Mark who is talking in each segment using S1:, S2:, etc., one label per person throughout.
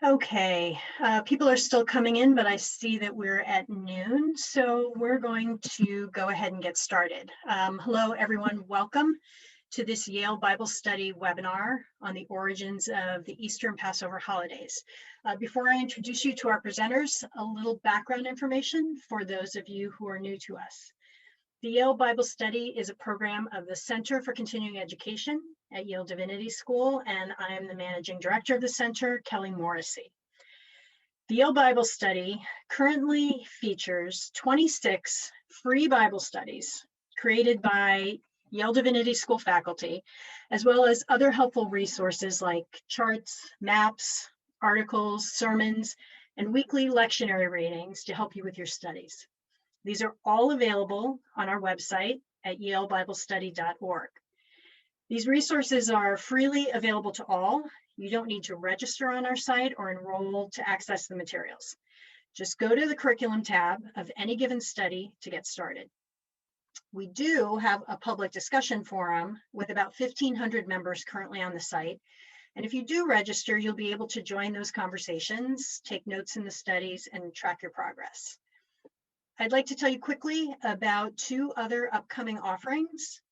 S1: Okay, people are still coming in, but I see that we're at noon, so we're going to go ahead and get started. Hello, everyone. Welcome to this Yale Bible Study webinar on the origins of the Easter and Passover holidays. Before I introduce you to our presenters, a little background information for those of you who are new to us. The Yale Bible Study is a program of the Center for Continuing Education at Yale Divinity School, and I am the managing director of the center, Kelly Morrissey. The Yale Bible Study currently features 26 free Bible studies created by Yale Divinity School faculty, as well as other helpful resources like charts, maps, articles, sermons, and weekly lectionary readings to help you with your studies. These are all available on our website at yalebiblestudy.org. These resources are freely available to all. You don't need to register on our site or enroll to access the materials. Just go to the curriculum tab of any given study to get started. We do have a public discussion forum with about 1,500 members currently on the site. And if you do register, you'll be able to join those conversations, take notes in the studies, and track your progress. I'd like to tell you quickly about two other upcoming offerings.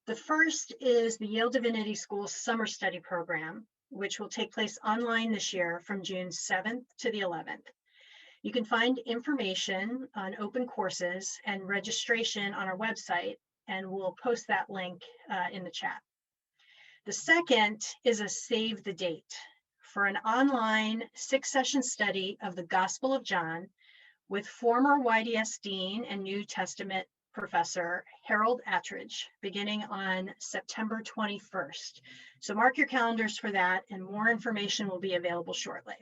S1: The first is the Yale Divinity School Summer Study Program, which will take place online this year from June 7th to the 11th. You can find information on open courses and registration on our website, and we'll post that link in the chat. The second is a save the date for an online 6-session study of the Gospel of John with former YDS Dean and New Testament professor Harold Attridge, beginning on September 21st. So mark your calendars for that, and more information will be available shortly.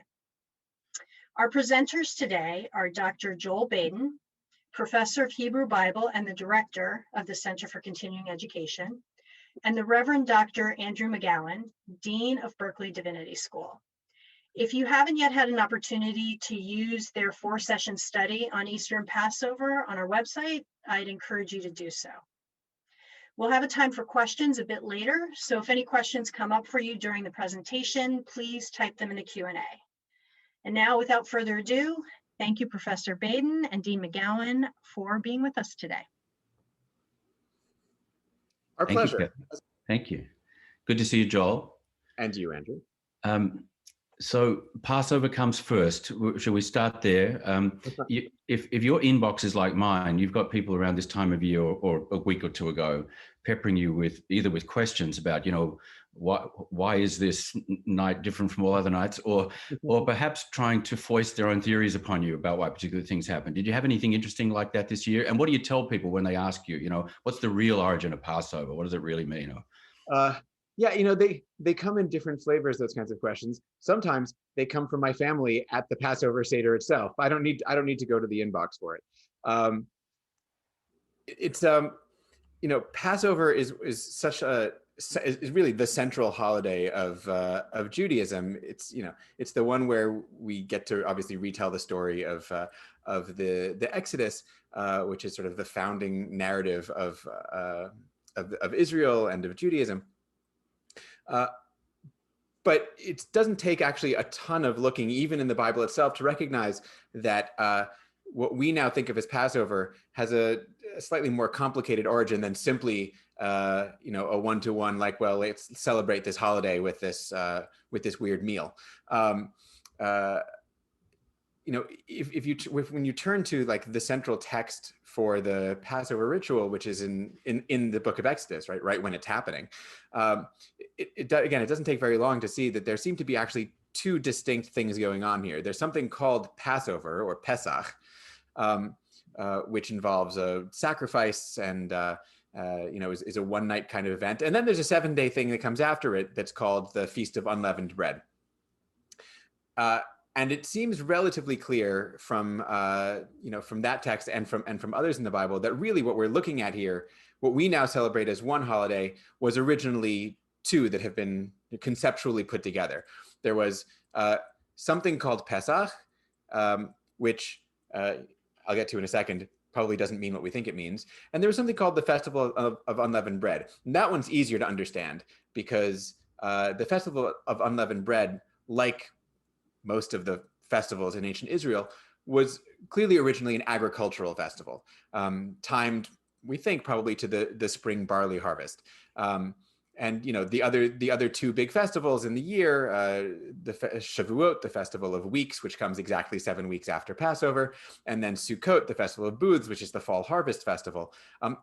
S1: Our presenters today are Dr. Joel Baden, professor of Hebrew Bible and the director of the Center for Continuing Education, and the Reverend Dr. Andrew McGowan, Dean of Berkeley Divinity School. If you haven't yet had an opportunity to use their 4-session study on Easter and Passover on our website, I'd encourage you to do so. We'll have a time for questions a bit later, so if any questions come up for you during the presentation, please type them in the Q&A. And now, without further ado, thank you, Professor Baden and Dean McGowan, for being with us today.
S2: Our pleasure.
S3: Thank you. Good to see you, Joel.
S2: And you, Andrew.
S3: So Passover comes first. Shall we start there? If your inbox is like mine, you've got people around this time of year or a week or two ago peppering you with either with questions about, why is this night different from all other nights, or perhaps trying to foist their own theories upon you about why particular things happen. Did you have anything interesting like that this year? And what do you tell people when they ask you, what's the real origin of Passover? What does it really mean?
S2: Yeah, they come in different flavors, those kinds of questions. Sometimes they come from my family at the Passover Seder itself. I don't need to go to the inbox for it. Passover is really the central holiday of Judaism. It's the one where we get to obviously retell the story of the Exodus, which is sort of the founding narrative of Israel and of Judaism. But it doesn't take actually a ton of looking, even in the Bible itself, to recognize that what we now think of as Passover has a slightly more complicated origin than simply, a one-to-one, like, well, let's celebrate this holiday with this weird meal. When you turn to like the central text for the Passover ritual, which is in the book of Exodus, right when it's happening, it doesn't take very long to see that there seem to be actually two distinct things going on here. There's something called Passover or Pesach, which involves a sacrifice and is a one-night kind of event, and then there's a 7-day thing that comes after it that's called the Feast of Unleavened Bread. And it seems relatively clear from that text and from others in the Bible that really what we're looking at here, what we now celebrate as one holiday, was originally two that have been conceptually put together. There was something called Pesach, which I'll get to in a second, probably doesn't mean what we think it means. And there was something called the Festival of Unleavened Bread. And that one's easier to understand because the Festival of Unleavened Bread, like most of the festivals in ancient Israel, was clearly originally an agricultural festival, timed, we think, probably to the spring barley harvest. And the other two big festivals in the year, the Shavuot, the festival of weeks, which comes exactly 7 weeks after Passover, and then Sukkot, the festival of booths, which is the fall harvest festival.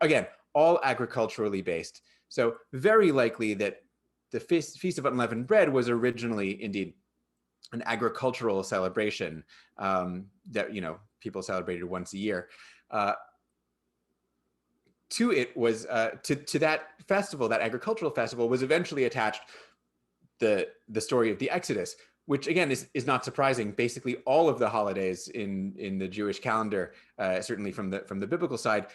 S2: Again, all agriculturally based. So very likely that the Feast of Unleavened Bread was originally indeed an agricultural celebration that people celebrated once a year. To it was to that festival, that agricultural festival, was eventually attached the story of the Exodus, which again is not surprising. Basically, all of the holidays in the Jewish calendar, certainly from the biblical side,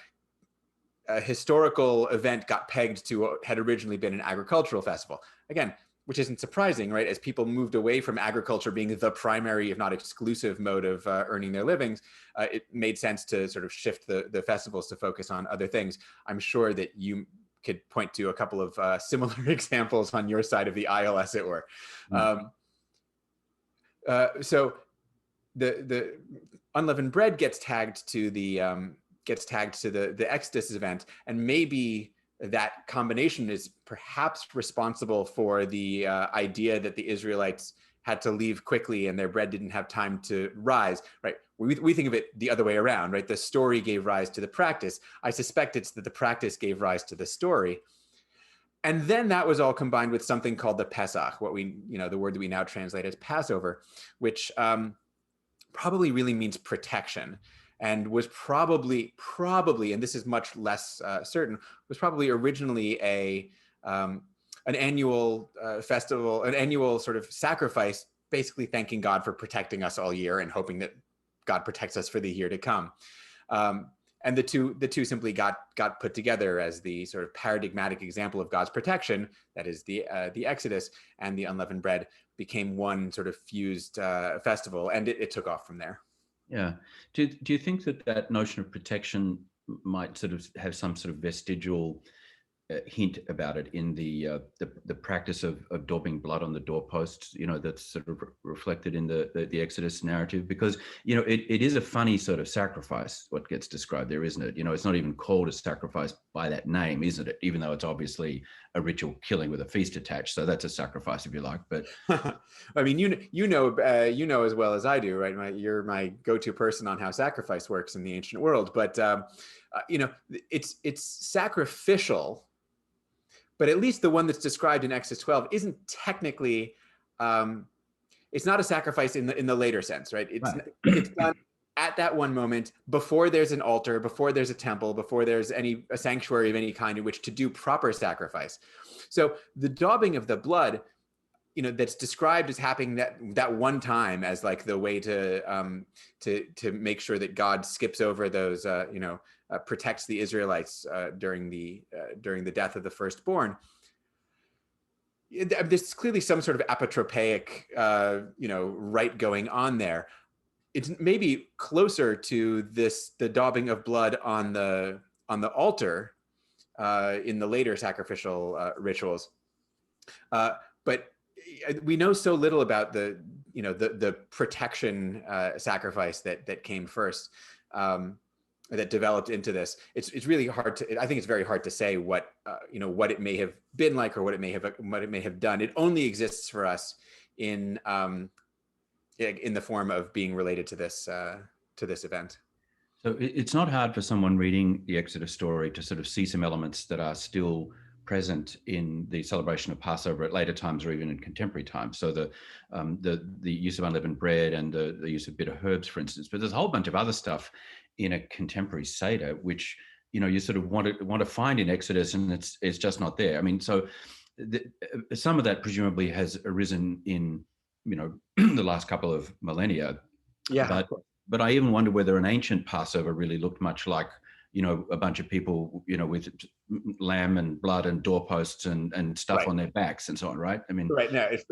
S2: a historical event got pegged to what had originally been an agricultural festival. Again, which isn't surprising, right? As people moved away from agriculture being the primary, if not exclusive, mode of earning their livings, it made sense to sort of shift the festivals to focus on other things. I'm sure that you could point to a couple of similar examples on your side of the aisle, as it were. So the unleavened bread gets tagged to the Exodus event, and maybe that combination is perhaps responsible for the idea that the Israelites had to leave quickly and their bread didn't have time to rise, right? We think of it the other way around, right? The story gave rise to the practice. I suspect it's that the practice gave rise to the story. And then that was all combined with something called the Pesach, what the word that we now translate as Passover, which probably really means protection. And was probably, and this is much less certain, was probably originally an annual festival, an annual sort of sacrifice, basically thanking God for protecting us all year and hoping that God protects us for the year to come. And the two simply got put together as the sort of paradigmatic example of God's protection. That is the Exodus, and the unleavened bread became one sort of fused festival, and it took off from there.
S3: Yeah. Do you think that notion of protection might sort of have some sort of vestigial hint about it in the practice of daubing blood on the doorposts, that's sort of reflected in the Exodus narrative? Because, it is a funny sort of sacrifice, what gets described there, isn't it? It's not even called a sacrifice by that name, isn't it? Even though it's obviously a ritual killing with a feast attached. So that's a sacrifice, if you like. But
S2: I mean, you know as well as I do, right? You're my go-to person on how sacrifice works in the ancient world. But it's sacrificial. But at least the one that's described in Exodus 12 isn't technically, it's not a sacrifice in the later sense, right? It's done at that one moment, before there's an altar, before there's a temple, before there's a sanctuary of any kind in which to do proper sacrifice. So the daubing of the blood, that's described as happening that one time as like the way to make sure that God skips over those, protects the Israelites during the death of the firstborn. There's clearly some sort of apotropaic, rite going on there. It's maybe closer to the daubing of blood on the altar in the later sacrificial rituals, but we know so little about the protection sacrifice that came first, that developed into this. It's really hard to. I think it's very hard to say what it may have been like, or what it may have done. It only exists for us in the form of being related to this event.
S3: So it's not hard for someone reading the Exodus story to sort of see some elements that are still present in the celebration of Passover at later times, or even in contemporary times. So the use of unleavened bread and the use of bitter herbs, for instance. But there's a whole bunch of other stuff in a contemporary Seder, which you sort of want to find in Exodus, and it's just not there. I mean, so some of that presumably has arisen in the last couple of millennia.
S2: Yeah.
S3: But I even wonder whether an ancient Passover really looked much like a bunch of people with lamb and blood and doorposts and stuff
S2: right.
S3: on their backs and so on, right? I mean,
S2: right. No, it's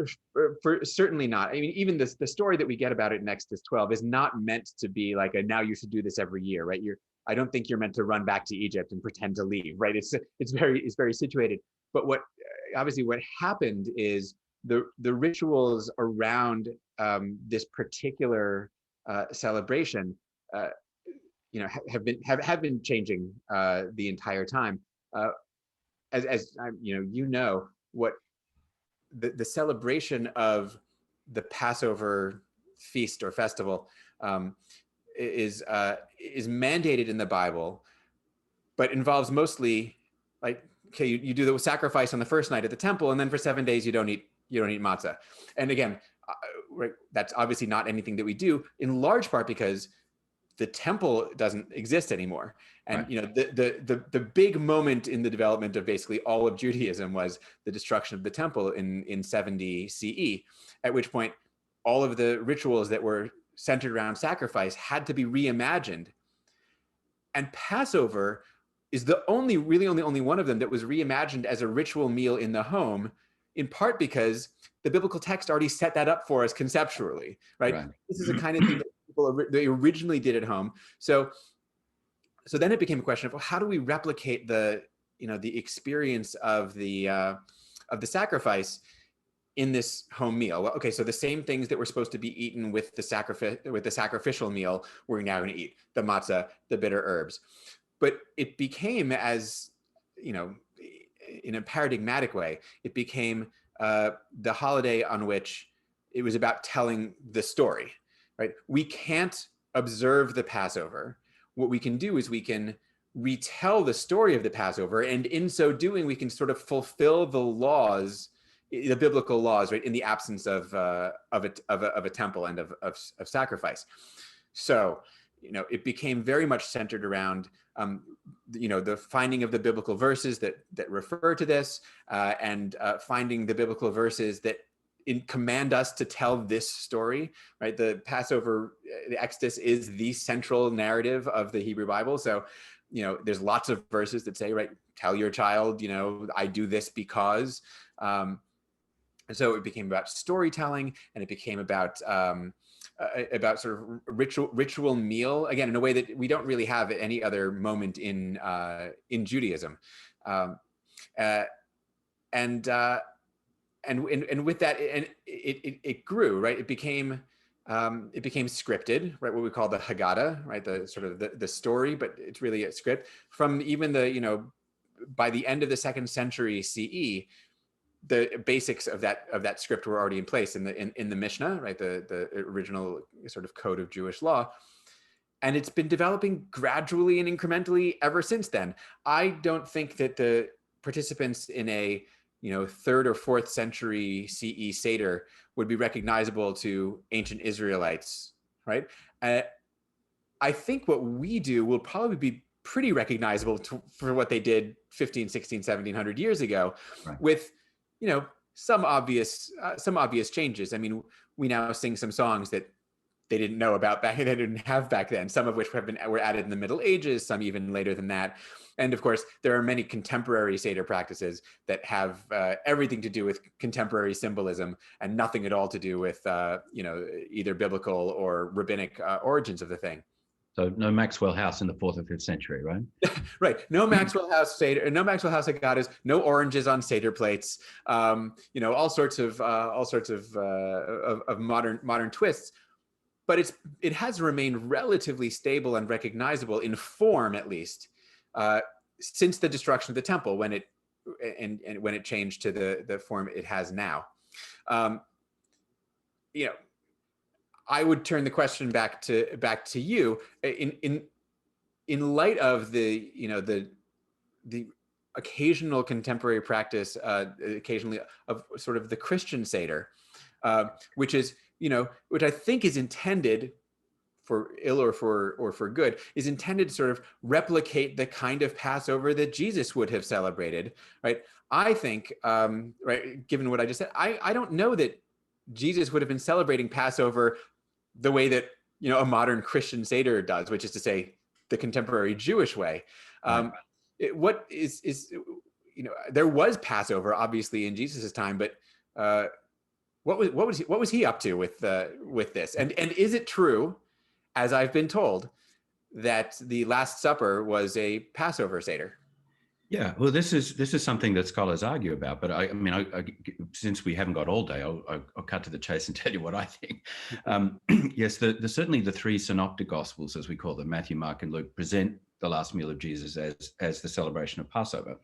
S2: for certainly not. I mean, even the story that we get about it in Exodus 12 is not meant to be like now you should do this every year, right? I don't think you're meant to run back to Egypt and pretend to leave, right? It's very situated. But what happened is the rituals around this particular celebration, have been changing the entire time. As what the celebration of the Passover feast or festival is mandated in the Bible, but involves mostly like, okay, you do the sacrifice on the first night at the temple, and then for 7 days you don't eat matzah. And again, right, that's obviously not anything that we do, in large part because the temple doesn't exist anymore. And right. The big moment in the development of basically all of Judaism was the destruction of the temple in 70 CE, at which point all of the rituals that were centered around sacrifice had to be reimagined. And Passover is the only one of them that was reimagined as a ritual meal in the home, in part because the biblical text already set that up for us conceptually, right? This is the kind of thing that they originally did at home. So then it became a question of, well, how do we replicate the experience of the sacrifice in this home meal? Well, okay, so the same things that were supposed to be eaten with the sacrificial meal, we're now going to eat: the matzah, the bitter herbs. But it became, as in a paradigmatic way, it became the holiday on which it was about telling the story. Right? We can't observe the Passover. What we can do is we can retell the story of the Passover, and in so doing, we can sort of fulfill the laws, the biblical laws, right, in the absence of a temple and of sacrifice. So, it became very much centered around the finding of the biblical verses that refer to this, and finding the biblical verses that command us to tell this story, right? The Passover, the Exodus, is the central narrative of the Hebrew Bible. So, there's lots of verses that say, right, tell your child, I do this because. And so it became about storytelling, and it became about sort of ritual meal, again, in a way that we don't really have at any other moment in Judaism. And with that, and it grew, right? It became scripted, right? What we call the Haggadah, right? The sort of the story, but it's really a script. From even by the end of the 2nd century CE, the basics of that script were already in place in the Mishnah, right? The original sort of code of Jewish law. And it's been developing gradually and incrementally ever since then. I don't think that the participants in a 3rd or 4th century CE Seder would be recognizable to ancient Israelites, right? I think what we do will probably be pretty recognizable for what they did 15, 16, 1700 years ago, right, with, some obvious changes. I mean, we now sing some songs that they didn't know about back, they didn't have back then, some of which were added in the Middle Ages, some even later than that. And of course, there are many contemporary Seder practices that have everything to do with contemporary symbolism and nothing at all to do with, either biblical or rabbinic origins of the thing.
S3: So no Maxwell House in the 4th or 5th century, right?
S2: Right. No Maxwell House Seder, no Maxwell House Haggadahs, no oranges on Seder plates. All sorts of modern twists. But it has remained relatively stable and recognizable in form, at least, since the destruction of the temple, when it changed to the form it has now. I would turn the question back to you in light of the occasional contemporary practice, occasionally, of sort of the Christian Seder, which I think is intended, for ill or for good, is intended to sort of replicate the kind of Passover that Jesus would have celebrated, right? I think, right, given what I just said, I don't know that Jesus would have been celebrating Passover the way that a modern Christian Seder does, which is to say, the contemporary Jewish way. Right. What is there was Passover obviously in Jesus's time, but what was he up to with this? And is it true, as I've been told, that the Last Supper was a Passover Seder?
S3: Yeah, well, this is something that scholars argue about, but since we haven't got all day, I'll cut to the chase and tell you what I think. Yes, certainly the three synoptic gospels, as we call them, Matthew, Mark, and Luke, present the last meal of Jesus as the celebration of Passover.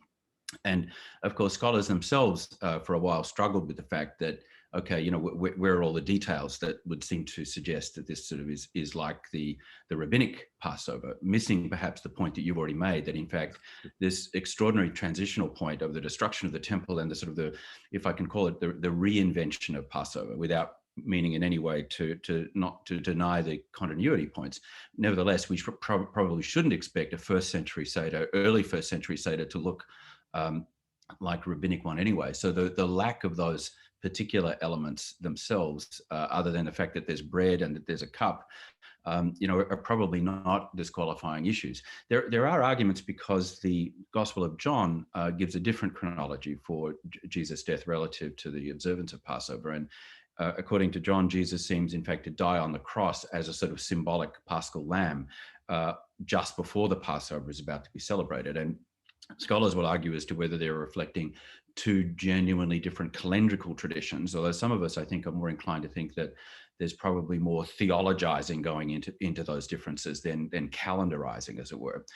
S3: And of course, scholars themselves for a while struggled with the fact that, okay, where are all the details that would seem to suggest that this sort of is like the rabbinic Passover, missing perhaps the point that you've already made, that in fact, this extraordinary transitional point of the destruction of the temple and the sort of if I can call it, the reinvention of Passover, without meaning in any way to deny the continuity points. Nevertheless, we probably shouldn't expect a early first century Seder to look like a rabbinic one anyway. So the lack of those particular elements themselves, other than the fact that there's bread and that there's a cup, are probably not disqualifying issues. There are arguments because the Gospel of John gives a different chronology for Jesus' death relative to the observance of Passover. And according to John, Jesus seems in fact to die on the cross as a sort of symbolic paschal lamb just before the Passover is about to be celebrated. And scholars will argue as to whether they're reflecting two genuinely different calendrical traditions, although some of us, I think, are more inclined to think that there's probably more theologizing going into those differences than calendarizing, as it were.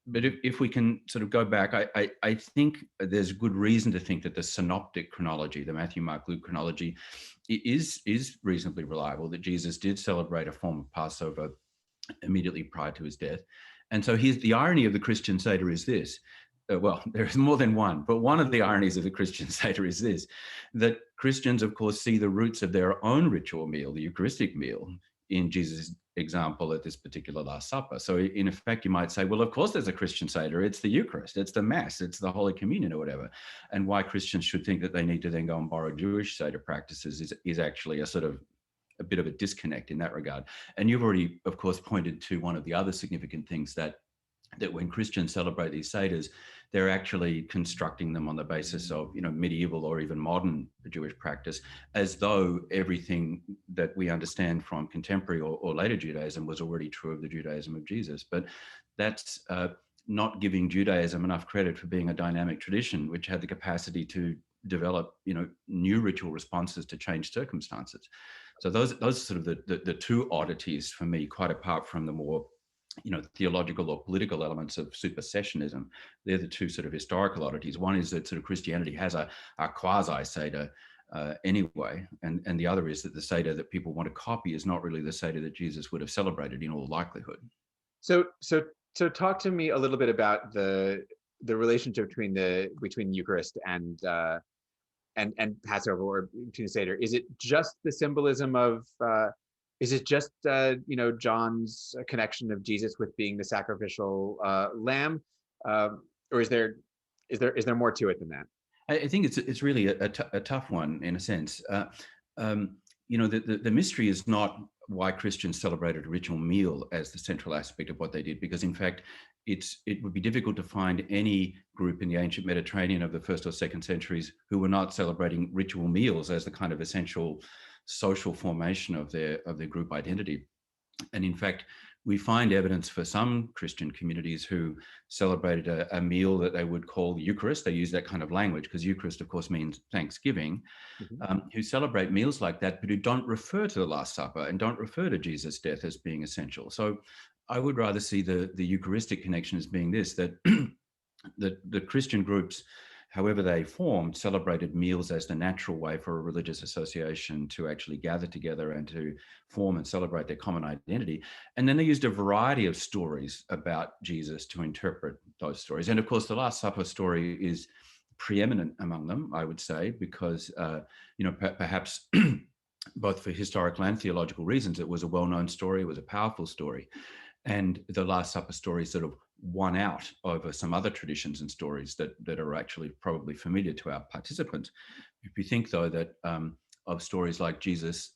S3: But if we can sort of go back, I think there's good reason to think that the synoptic chronology, the Matthew, Mark, Luke chronology, is reasonably reliable, that Jesus did celebrate a form of Passover immediately prior to his death. And so here's the irony of the Christian Seder is this. Well, there's more than one, but one of the ironies of the Christian Seder is this, that Christians, of course, see the roots of their own ritual meal, the Eucharistic meal, in Jesus' example at this particular Last Supper. So in effect, you might say, well, of course there's a Christian Seder. It's the Eucharist, it's the Mass, it's the Holy Communion or whatever. And why Christians should think that they need to then go and borrow Jewish Seder practices is actually a bit of a disconnect in that regard. And you've already, of course, pointed to one of the other significant things that when Christians celebrate these Seders, they're actually constructing them on the basis of, medieval or even modern Jewish practice, as though everything that we understand from contemporary or later Judaism was already true of the Judaism of Jesus. But that's not giving Judaism enough credit for being a dynamic tradition, which had the capacity to develop, new ritual responses to changed circumstances. So those are sort of the two oddities for me, quite apart from the more theological or political elements of supersessionism. They're the two sort of historical oddities. One is that sort of Christianity has a quasi-Seder anyway, and the other is that the Seder that people want to copy is not really the Seder that Jesus would have celebrated in all likelihood.
S2: So talk to me a little bit about the relationship between Eucharist and Passover, or between the Seder. Is it just the symbolism of is it just John's connection of Jesus with being the sacrificial lamb, or is there more to it than that?
S3: I think it's really a tough one in a sense. The mystery is not why Christians celebrated a ritual meal as the central aspect of what they did, because in fact, it would be difficult to find any group in the ancient Mediterranean of the first or second centuries who were not celebrating ritual meals as the kind of essential social formation of their group identity. And in fact, we find evidence for some Christian communities who celebrated a meal that they would call the Eucharist. They use that kind of language because Eucharist, of course, means Thanksgiving, who celebrate meals like that, but who don't refer to the Last Supper and don't refer to Jesus' death as being essential. So I would rather see the Eucharistic connection as being this, that the Christian groups, however they formed, celebrated meals as the natural way for a religious association to actually gather together and to form and celebrate their common identity. And then they used a variety of stories about Jesus to interpret those stories. And of course, the Last Supper story is preeminent among them, I would say, because, perhaps both for historical and theological reasons, it was a well-known story, it was a powerful story. And the Last Supper story sort of won out over some other traditions and stories that are actually probably familiar to our participants. If you think, though, that of stories like Jesus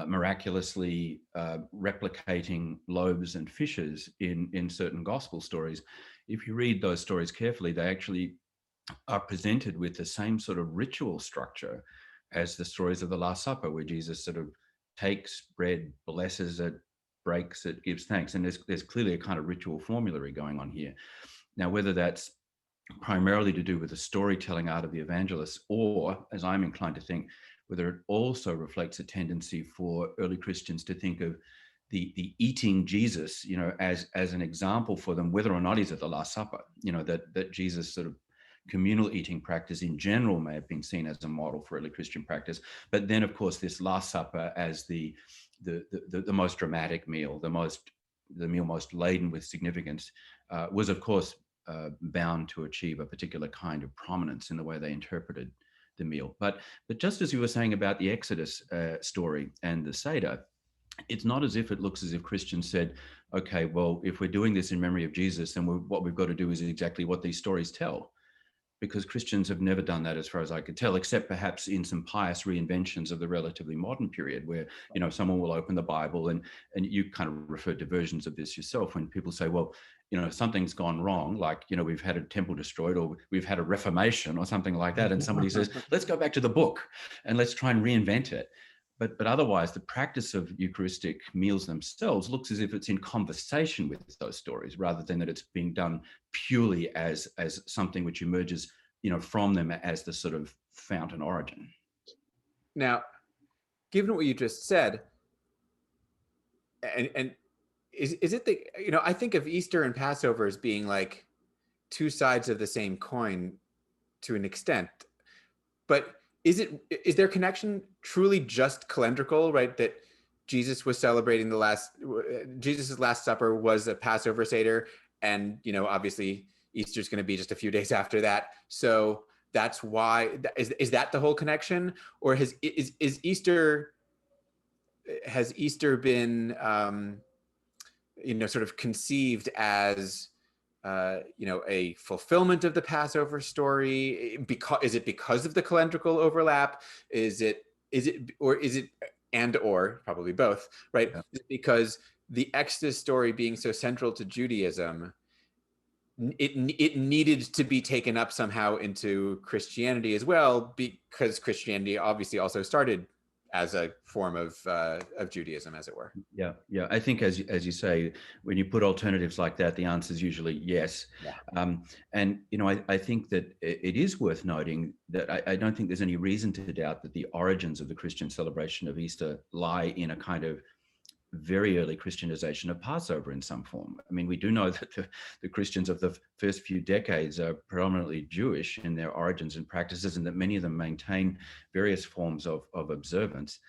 S3: miraculously replicating loaves and fishes in certain gospel stories, if you read those stories carefully, they actually are presented with the same sort of ritual structure as the stories of the Last Supper, where Jesus sort of takes bread, blesses it, breaks it, gives thanks. And there's clearly a kind of ritual formulary going on here. Now, whether that's primarily to do with the storytelling art of the evangelists, or, as I'm inclined to think, whether it also reflects a tendency for early Christians to think of the eating Jesus, as an example for them, whether or not he's at the Last Supper, that Jesus' sort of communal eating practice in general may have been seen as a model for early Christian practice. But then, of course, this Last Supper as the most dramatic meal, the meal most laden with significance, was, of course, bound to achieve a particular kind of prominence in the way they interpreted the meal. But just as you were saying about the Exodus story and the Seder, it's not as if it looks as if Christians said, okay, well, if we're doing this in memory of Jesus, then what we've got to do is exactly what these stories tell. Because Christians have never done that, as far as I could tell, except perhaps in some pious reinventions of the relatively modern period, where someone will open the Bible, and you kind of referred to versions of this yourself, when people say, well, something's gone wrong, like we've had a temple destroyed, or we've had a reformation, or something like that, and somebody says, let's go back to the book and let's try and reinvent it. But otherwise, the practice of Eucharistic meals themselves looks as if it's in conversation with those stories, rather than that it's being done purely as something which emerges, from them as the sort of fountain origin.
S2: Now, given what you just said, and is it the, I think of Easter and Passover as being like two sides of the same coin to an extent, but is their connection truly just calendrical, right? That Jesus was celebrating Jesus's Last Supper was a Passover Seder, and obviously Easter's going to be just a few days after that. So that's why, is that the whole connection, or has Easter been sort of conceived as a fulfillment of the Passover story? Is it because of the calendrical overlap? Is it probably both, right? Yeah. Because the Exodus story being so central to Judaism, it needed to be taken up somehow into Christianity as well, because Christianity obviously also started as a form of Judaism, as it were.
S3: Yeah. I think, as you say, when you put alternatives like that, the answer is usually yes. Yeah. And I think that it is worth noting that I don't think there's any reason to doubt that the origins of the Christian celebration of Easter lie in a kind of very early Christianization of Passover in some form. I mean, we do know that the Christians of the first few decades are predominantly Jewish in their origins and practices, and that many of them maintain various forms of observance.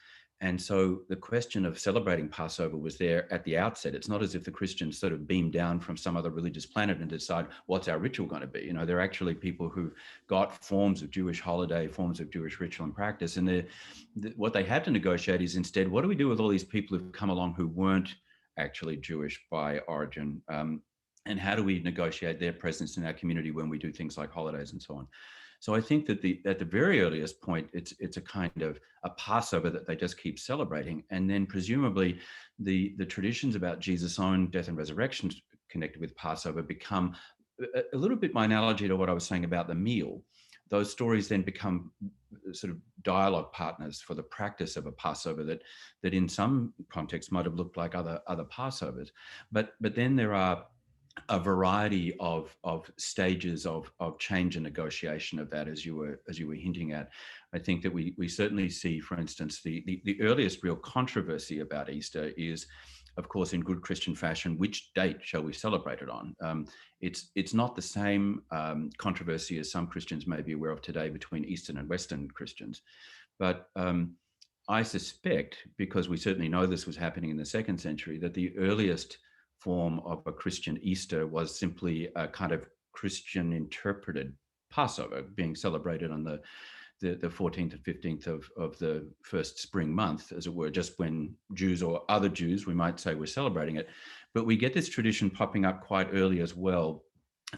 S3: And so the question of celebrating Passover was there at the outset. It's not as if the Christians sort of beamed down from some other religious planet and decide what's our ritual going to be. They're actually people who got forms of Jewish holiday, forms of Jewish ritual and practice. And what they had to negotiate is instead, what do we do with all these people who've come along who weren't actually Jewish by origin? And how do we negotiate their presence in our community when we do things like holidays and so on? So I think that at the very earliest point, it's a kind of a Passover that they just keep celebrating. And then presumably the traditions about Jesus' own death and resurrection connected with Passover become a little bit my analogy to what I was saying about the meal. Those stories then become sort of dialogue partners for the practice of a Passover that in some contexts might have looked like other Passovers. But then there are a variety of stages of change and negotiation of that, as you were hinting at. I think that we certainly see, for instance, the earliest real controversy about Easter is, of course, in good Christian fashion, which date shall we celebrate it on? It's not the same controversy as some Christians may be aware of today between Eastern and Western Christians, but I suspect, because we certainly know this was happening in the 2nd century, that the earliest form of a Christian Easter was simply a kind of Christian interpreted Passover being celebrated on the 14th and 15th of the first spring month, as it were, just when Jews or other Jews, we might say, were celebrating it. But we get this tradition popping up quite early as well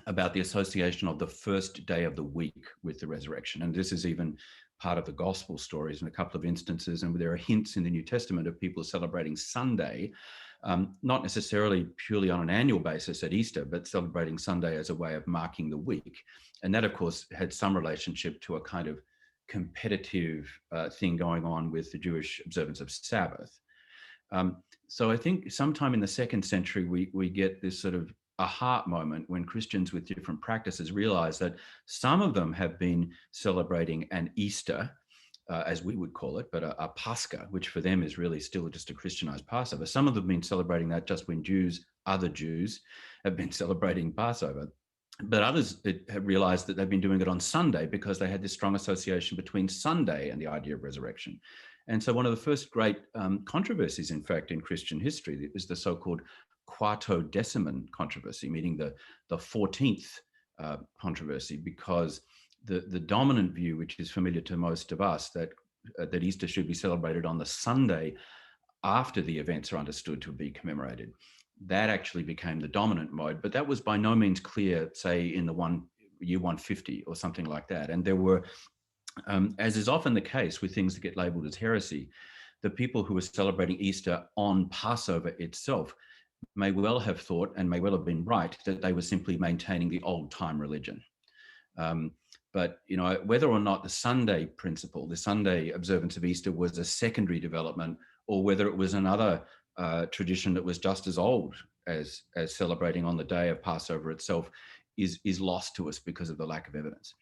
S3: about the association of the first day of the week with the resurrection. And this is even part of the gospel stories in a couple of instances. And there are hints in the New Testament of people celebrating Sunday, not necessarily purely on an annual basis at Easter, but celebrating Sunday as a way of marking the week. And that, of course, had some relationship to a kind of competitive thing going on with the Jewish observance of Sabbath. So I think sometime in the 2nd century, we get this sort of aha moment when Christians with different practices realized that some of them have been celebrating an Easter, as we would call it, but a Pascha, which for them is really still just a Christianized Passover. Some of them have been celebrating that just when other Jews have been celebrating Passover. But others have realized that they've been doing it on Sunday because they had this strong association between Sunday and the idea of resurrection. And so one of the first great controversies, in fact, in Christian history is the so-called Quartodeciman controversy, meaning the 14th controversy, because the dominant view, which is familiar to most of us, that Easter should be celebrated on the Sunday after the events are understood to be commemorated, that actually became the dominant mode. But that was by no means clear, say, in the year 150 or something like that. And there were, as is often the case with things that get labeled as heresy, the people who were celebrating Easter on Passover itself may well have thought, and may well have been right, that they were simply maintaining the old time religion. But whether or not the Sunday principle, the Sunday observance of Easter, was a secondary development, or whether it was another tradition that was just as old as celebrating on the day of Passover itself, is lost to us because of the lack of evidence.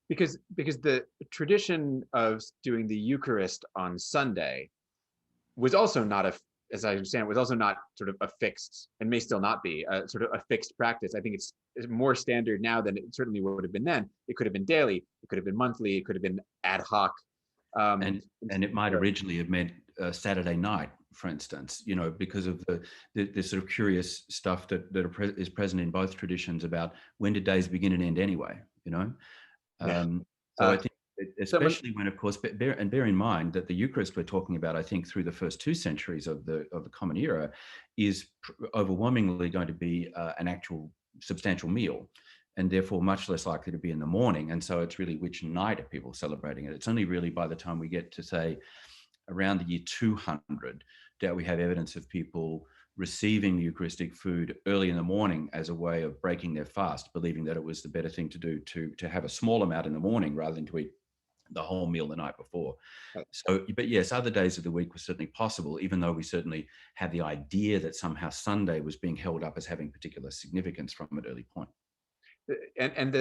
S2: Because the tradition of doing the Eucharist on Sunday was also not as I understand it, was also not sort of a fixed, and may still not be a sort of a fixed practice. I think it's more standard now than it certainly would have been then. It could have been daily, it could have been monthly, it could have been ad hoc.
S3: And it might originally have meant Saturday night, for instance, because of the sort of curious stuff that is present in both traditions about when did days begin and end anyway, So I think, especially when, of course, bear in mind that the Eucharist we're talking about, I think, through the first 2 centuries of the Common Era, is overwhelmingly going to be an actual substantial meal, and therefore much less likely to be in the morning. And so it's really which night are people celebrating it. It's only really by the time we get to, say, around the year 200 that we have evidence of people receiving the Eucharistic food early in the morning as a way of breaking their fast, believing that it was the better thing to do to have a small amount in the morning rather than to eat the whole meal the night before. So, but yes, other days of the week were certainly possible, even though we certainly have the idea that somehow Sunday was being held up as having particular significance from an early point.
S2: And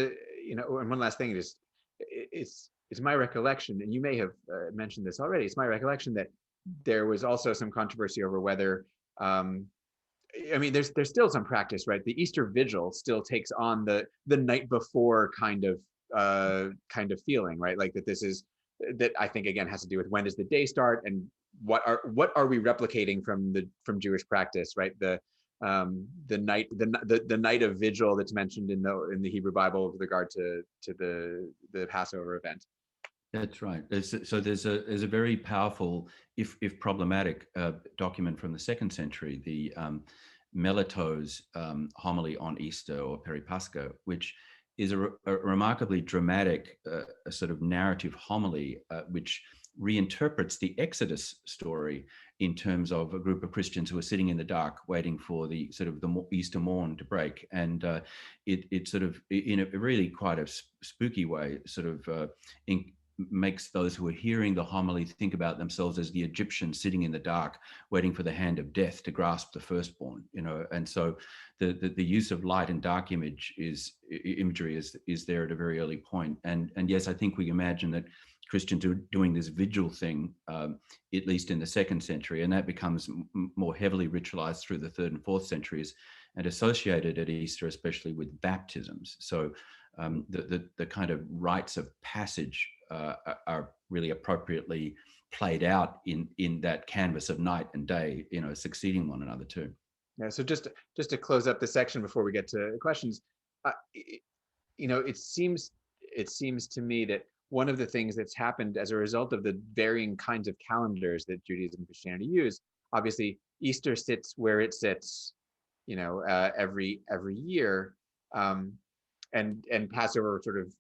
S2: one last thing is, it's my recollection, and you may have mentioned this already, it's my recollection that there was also some controversy over whether, there's still some practice, right? The Easter Vigil still takes on the night before kind of feeling, right? Like that I think again has to do with when does the day start, and what are we replicating from Jewish practice, right? The night of vigil that's mentioned in the Hebrew Bible with regard to the Passover event.
S3: That's right. There's a very powerful, if problematic, document from the 2nd century, the Melito's homily on Easter, or Peripascha, which is a remarkably dramatic sort of narrative homily, which reinterprets the Exodus story in terms of a group of Christians who are sitting in the dark waiting for the sort of the Easter morn to break. And it sort of, in a really quite a spooky way, sort of makes those who are hearing the homily think about themselves as the Egyptians sitting in the dark waiting for the hand of death to grasp the firstborn, and so the use of light and dark imagery is there at a very early point. And yes, I think we imagine that Christians are doing this vigil thing, at least in the 2nd century, and that becomes more heavily ritualized through the 3rd and 4th centuries, and associated at Easter, especially with baptisms. So the kind of rites of passage are really appropriately played out in that canvas of night and day, succeeding one another too.
S2: Yeah. So just to close up the section before we get to questions, it seems to me that one of the things that's happened as a result of the varying kinds of calendars that Judaism and Christianity use, obviously Easter sits where it sits, every year, and Passover sort of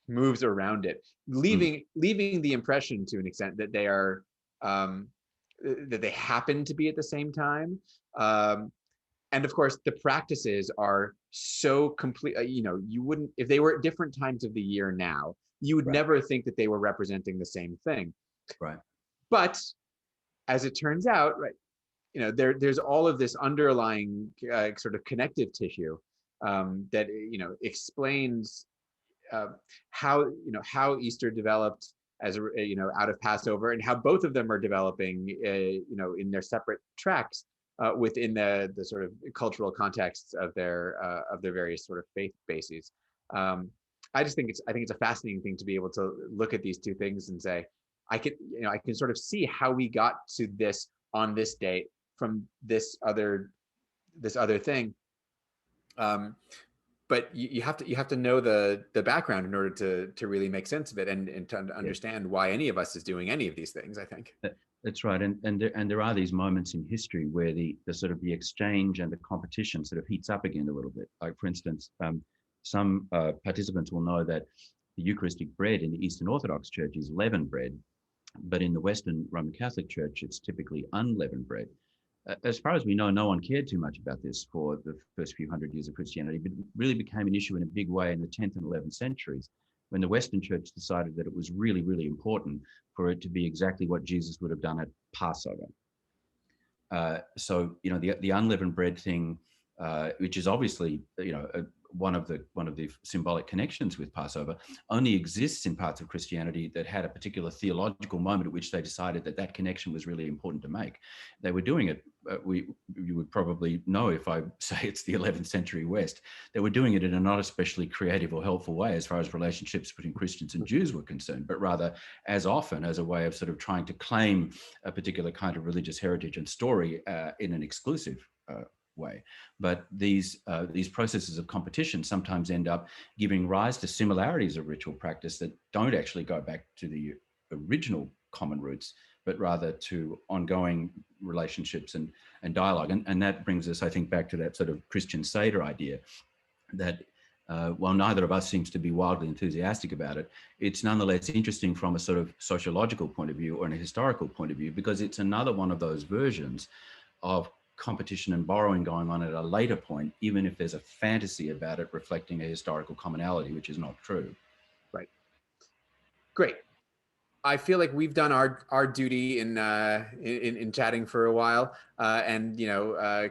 S2: moves around it, leaving the impression to an extent that they are that they happen to be at the same time. And of course, the practices are so complete. You wouldn't, if they were at different times of the year now, you would never think that they were representing the same thing.
S3: Right.
S2: But as it turns out, right, there's all of this underlying sort of connective tissue that explains how Easter developed as out of Passover, and how both of them are developing in their separate tracks within the sort of cultural contexts of their various sort of faith bases. I think it's a fascinating thing to be able to look at these two things and say, I can sort of see how we got to this on this date from this other thing. But you have to know the background in order to really make sense of it, and to understand why any of us is doing any of these things, I think.
S3: That's right, and there are these moments in history where the sort of the exchange and the competition sort of heats up again a little bit. Like, for instance, some participants will know that the Eucharistic bread in the Eastern Orthodox Church is leavened bread, but in the Western Roman Catholic Church, it's typically unleavened bread. As far as we know, no one cared too much about this for the first few hundred years of Christianity, but it really became an issue in a big way in the 10th and 11th centuries, when the Western Church decided that it was really, really important for it to be exactly what Jesus would have done at Passover. So the unleavened bread thing, which is obviously one of the symbolic connections with Passover, only exists in parts of Christianity that had a particular theological moment at which they decided that connection was really important to make. They were doing it. You would probably know if I say it's the 11th century West. They were doing it in a not especially creative or helpful way as far as relationships between Christians and Jews were concerned, but rather as often as a way of sort of trying to claim a particular kind of religious heritage and story in an exclusive way. But these processes of competition sometimes end up giving rise to similarities of ritual practice that don't actually go back to the original common roots, but rather to ongoing relationships and dialogue. And that brings us, I think, back to that sort of Christian Seder idea that while neither of us seems to be wildly enthusiastic about it, it's nonetheless interesting from a sort of sociological point of view or a historical point of view, because it's another one of those versions of competition and borrowing going on at a later point, even if there's a fantasy about it reflecting a historical commonality, which is not true.
S2: Right. Great. I feel like we've done our duty in chatting for a while, and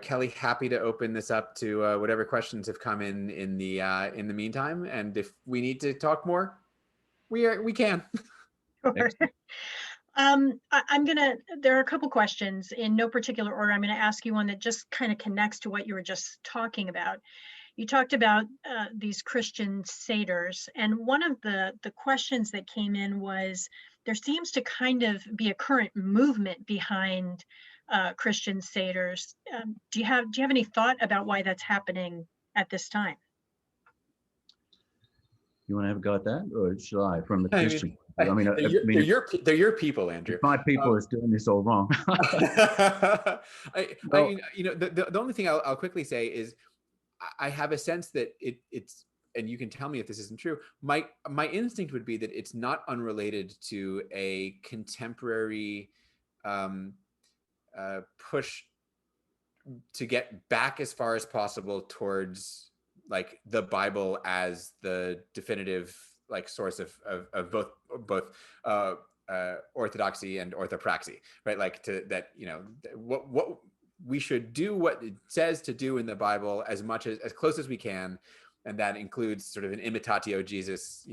S2: Kelly, happy to open this up to whatever questions have come in the meantime, and if we need to talk more, we can.
S1: Sure. There are a couple questions in no particular order. I'm going to ask you one that just kind of connects to what you were just talking about. You talked about these Christian Seders, and one of the questions that came in was, there seems to kind of be a current movement behind Christian Seders. Do you have any thought about why that's happening at this time?
S3: You want to have a go at that, or shall I? From the Christian,
S2: they're your people, Andrew.
S3: My people is doing this all wrong.
S2: The only thing I'll quickly say is, I have a sense that it's, and you can tell me if this isn't true, my instinct would be that it's not unrelated to a contemporary push to get back as far as possible towards like the Bible as the definitive like source of both orthodoxy and orthopraxy, right? Like what we should do what it says to do in the Bible as close as we can, and that includes sort of an imitatio Jesus,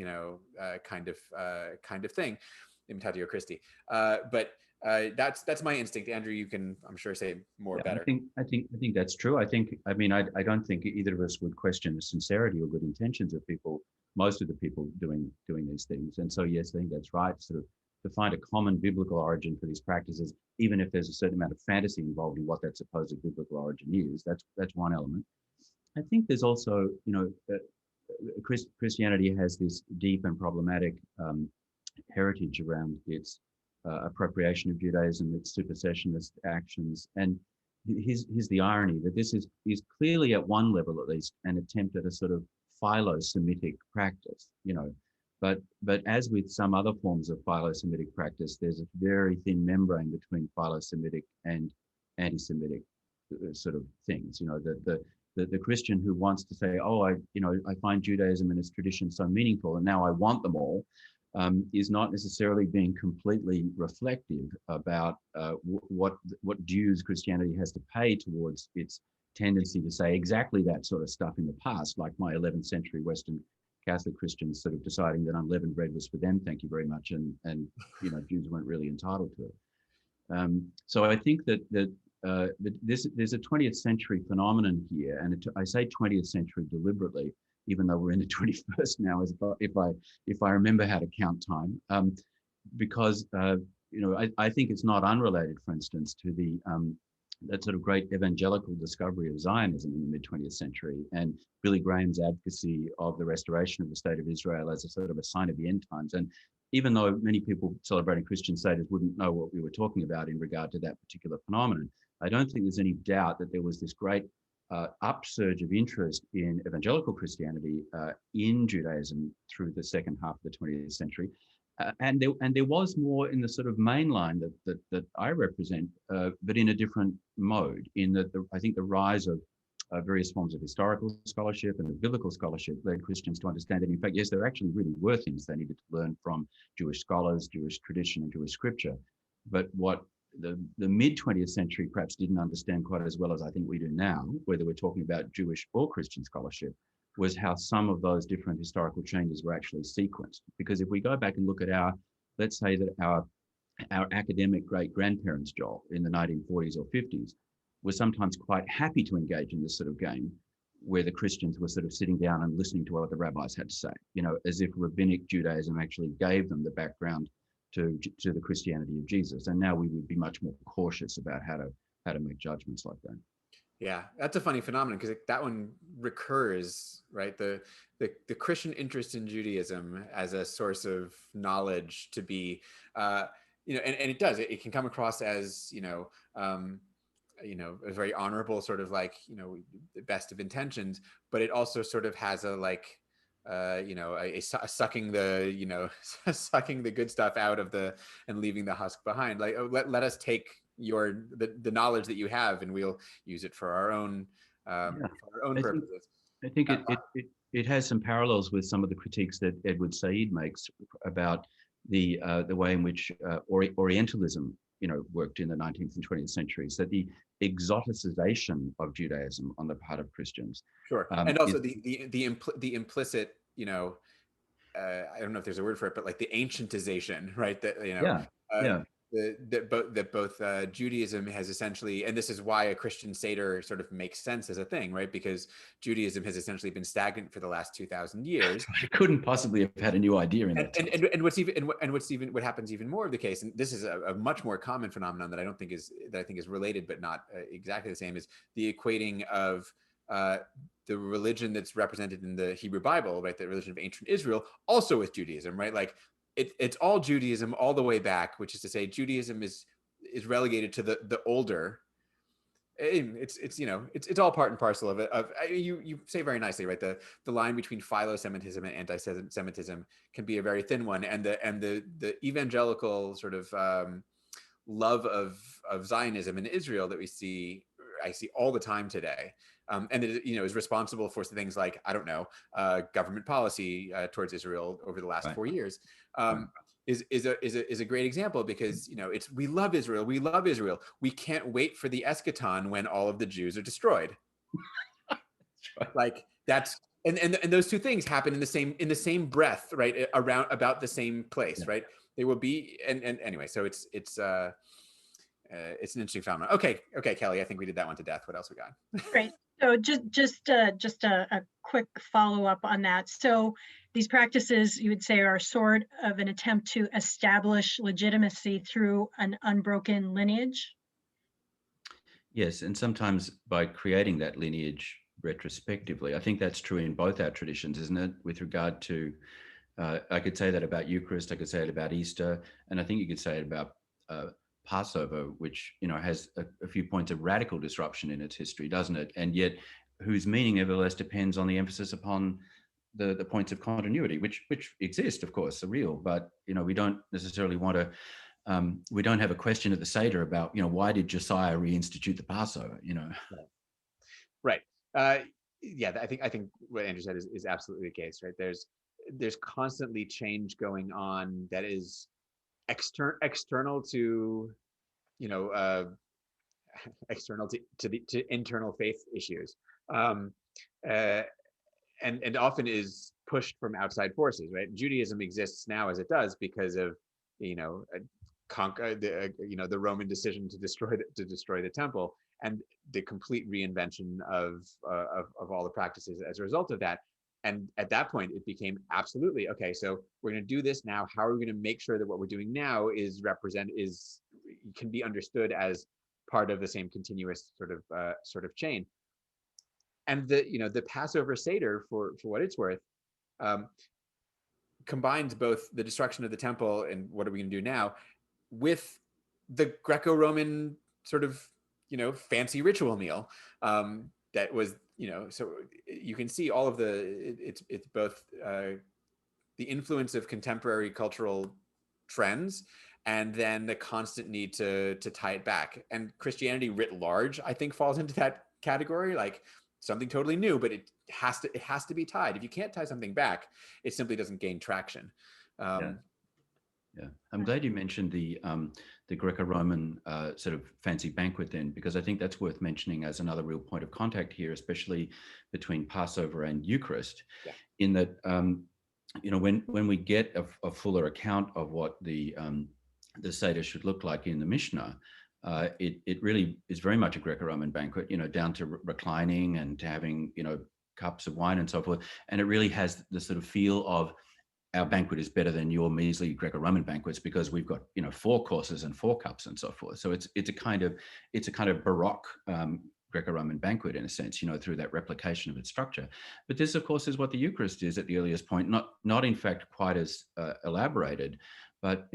S2: kind of thing, imitatio Christi. But that's my instinct. Andrew, you can, I'm sure, say more better.
S3: I think that's true. I don't think either of us would question the sincerity or good intentions of people, most of the people doing these things. And so yes, I think that's right. Sort of to find a common biblical origin for these practices, even if there's a certain amount of fantasy involved in what that supposed biblical origin is. That's one element. I think there's also, Christianity has this deep and problematic heritage around its appropriation of Judaism, its supersessionist actions. And here's the irony, that this is clearly at one level, at least, an attempt at a sort of philo-Semitic practice, But as with some other forms of philo-Semitic practice, there's a very thin membrane between philo-Semitic and anti-Semitic sort of things. The Christian who wants to say, I find Judaism and its tradition so meaningful, and now I want them all, is not necessarily being completely reflective about what dues Christianity has to pay towards its tendency to say exactly that sort of stuff in the past, like my 11th century Western Catholic Christians sort of deciding that unleavened bread was for them, thank you very much, and Jews weren't really entitled to it. So I think that there's a 20th century phenomenon here, and I say 20th century deliberately, even though we're in the 21st now, if I remember how to count time, because I think it's not unrelated, for instance, to that sort of great evangelical discovery of Zionism in the mid-20th century and Billy Graham's advocacy of the restoration of the state of Israel as a sort of a sign of the end times. And even though many people celebrating Christian status wouldn't know what we were talking about in regard to that particular phenomenon, I don't think there's any doubt that there was this great upsurge of interest in evangelical Christianity in Judaism through the second half of the 20th century. And there was more in the sort of mainline that I represent, but in a different mode. In that, I think the rise of various forms of historical scholarship and of biblical scholarship led Christians to understand that, in fact, yes, there actually really were things they needed to learn from Jewish scholars, Jewish tradition, and Jewish scripture. But what the mid 20th century perhaps didn't understand quite as well as I think we do now, whether we're talking about Jewish or Christian scholarship, was how some of those different historical changes were actually sequenced. Because if we go back and look at let's say that our academic great-grandparents, Joel, in the 1940s or 50s, were sometimes quite happy to engage in this sort of game where the Christians were sort of sitting down and listening to what the rabbis had to say, as if rabbinic Judaism actually gave them the background to the Christianity of Jesus. And now we would be much more cautious about how to make judgments like that.
S2: Yeah, that's a funny phenomenon because that one recurs, right? The Christian interest in Judaism as a source of knowledge to be, and it does. It can come across as, a very honorable sort of like, the best of intentions, but it also sort of has a like, a sucking the, sucking the good stuff out of and leaving the husk behind. Like, let us take the knowledge that you have and we'll use it for our own purposes.
S3: I think it has some parallels with some of the critiques that Edward Said makes about the way in which Orientalism worked in the 19th and 20th centuries, that the exoticization of Judaism on the part of Christians.
S2: Sure, and also the implicit, I don't know if there's a word for it, but like the ancientization, right? That that both Judaism has essentially, and this is why a Christian Seder sort of makes sense as a thing, right? Because Judaism has essentially been stagnant for the last 2,000 years.
S3: I couldn't possibly have had a new idea in that.
S2: And what happens even more of the case, and this is a much more common phenomenon that I think is related but not exactly the same, is the equating of the religion that's represented in the Hebrew Bible, right? The religion of ancient Israel, also with Judaism, right? Like it's all Judaism all the way back, which is to say Judaism is relegated to the older. It's all part and parcel of it. You say very nicely, right? The line between philo-Semitism and anti-Semitism can be a very thin one, and the evangelical sort of love of Zionism in Israel that I see all the time today, and it is responsible for things like, I don't know, government policy towards Israel over the last 4 years. Is a great example because we love Israel, we can't wait for the eschaton when all of the Jews are destroyed. Like that's and those two things happen in the same breath, right? Around about the same place, right? They will be and anyway, so it's an interesting phenomenon. Okay, Kelly, I think we did that one to death. What else we got?
S1: Great. So just a quick follow-up on that. So these practices, you would say, are sort of an attempt to establish legitimacy through an unbroken lineage?
S3: Yes, and sometimes by creating that lineage retrospectively. I think that's true in both our traditions, isn't it? With regard to, I could say that about Eucharist, I could say it about Easter, and I think you could say it about Passover, which has a few points of radical disruption in its history, doesn't it? And yet, whose meaning nevertheless depends on the emphasis upon the points of continuity, which exist, of course, are real. But we don't necessarily want to. We don't have a question at the Seder about why did Josiah reinstitute the Passover?
S2: Right. Yeah, I think what Andrew said is absolutely the case, right? There's constantly change going on that is external to external to internal faith issues, and often is pushed from outside forces. Right, Judaism exists now as it does because of the Roman decision to destroy the temple, and the complete reinvention of all the practices as a result of that. And at that point, it became absolutely okay. So we're going to do this now. How are we going to make sure that what we're doing now can be understood as part of the same continuous sort of chain? And the Passover Seder, for what it's worth, combines both the destruction of the temple and what are we going to do now with the Greco-Roman sort of fancy ritual meal that was so you can see all of it's both the influence of contemporary cultural trends and then the constant need to tie it back. And Christianity writ large, I think, falls into that category, like something totally new, but it has to be tied. If you can't tie something back, it simply doesn't gain traction.
S3: Yeah, I'm glad you mentioned the Greco-Roman sort of fancy banquet then, because I think that's worth mentioning as another real point of contact here, especially between Passover and Eucharist, in that when we get a fuller account of what the Seder should look like in the Mishnah, it really is very much a Greco-Roman banquet, down to reclining and to having cups of wine and so forth, and it really has the sort of feel of our banquet is better than your measly Greco-Roman banquets because we've got 4 courses and 4 cups and so forth. So it's a kind of Baroque Greco-Roman banquet in a sense, through that replication of its structure. But this, of course, is what the Eucharist is at the earliest point. Not in fact quite as elaborated, but